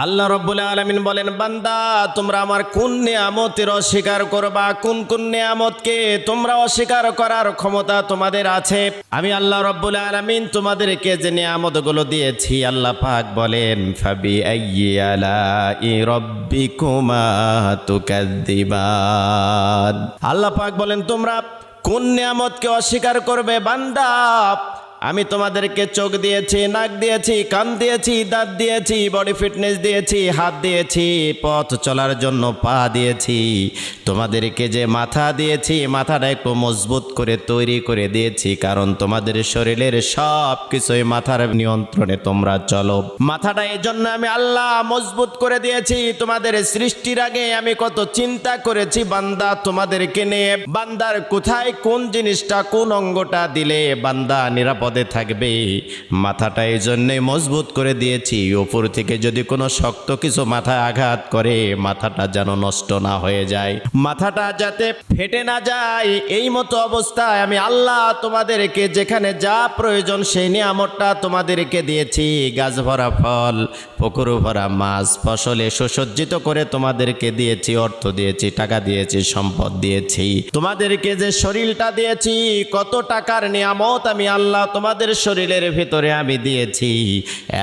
আল্লাহ রাব্বুল আলামিন বলেন, বান্দা তোমরা আমার কোন নিয়ামতের অস্বীকার করবা, কোন কোন নিয়ামতকে তোমরা অস্বীকার করার ক্ষমতা তোমাদের আছে। আমি আল্লাহ রাব্বুল আলামিন তোমাদেরকে যে নিয়ামতগুলো দিয়েছি, আল্লাহ পাক বলেন, ফাবি আইয়ি আলাই রাব্বিকুমা তুকাদ্দিবান। আল্লাহ পাক বলেন, তোমরা কোন নিয়ামতকে অস্বীকার করবে? বান্দা, আমি তোমাদেরকে চোখ দিয়েছি, নাক দিয়েছি, কান দিয়েছি, দাঁত দিয়েছি, বডি ফিটনেস দিয়েছি, হাত দিয়েছি, পথ চলার জন্য পা দিয়েছি। তোমাদেরকে যে মাথা দিয়েছি, মাথাটা একটু মজবুত করে তৈরি করে দিয়েছি, কারণ তোমাদের শরীরের সব কিছুই মাথার নিয়ন্ত্রণে তোমরা চলো। মাথাটা এই জন্য আমি আল্লাহ মজবুত করে দিয়েছি। তোমাদের সৃষ্টির আগে আমি কত চিন্তা করেছি বান্দা তোমাদেরকে নিয়ে। বান্দার কোথায় কোন জিনিসটা, কোন অঙ্গটা দিলে বান্দা নিরাপদে থাকবে, মাথাটা এই জন্যই মজবুত করে দিয়েছি। উপর থেকে যদি কোনো শক্ত কিছু মাথায় আঘাত করে, মাথাটা যেন নষ্ট না হয়ে যায়, মাথাটা যাতে ফেটে না যায়। এই মতো অবস্থায় আমি আল্লাহ তোমাদেরকে যেখানে যা প্রয়োজন সেই নিয়ামতটা তোমাদেরকে দিয়েছি। গাছ ভরা ফল, পুকুর ভরা মাছ, ফসলে সুসজ্জিত করে তোমাদেরকে দিয়েছি, অর্থ দিয়েছি, টাকা দিয়েছি, সম্পদ দিয়েছি। তোমাদেরকে যে শরীরটা দিয়েছি, কত টাকার নিয়ামত আমি আল্লাহ তোমাদের শরীরের ভিতরে আমি দিয়েছি।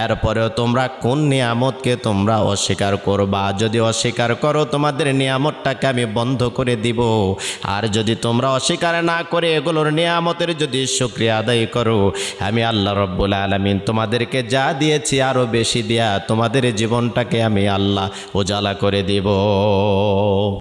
এরপরেও তোমরা কোন নিয়ামতকে তোমরা অস্বীকার করবা? যদি অস্বীকার করো, তোমাদের নিয়ামতটাকে আমি বন্ধ করে দিব। আর যদি তোমরা অস্বীকার না করে এগুলোর নিয়ামতের যদি শুকরিয়া আদায় করো, আমি আল্লাহ রাব্বুল আলামিন তোমাদেরকে যা দিয়েছি আরো বেশি দিয়া তোমাদের জীবনটাকে আমি আল্লাহ উজালা করে দিব।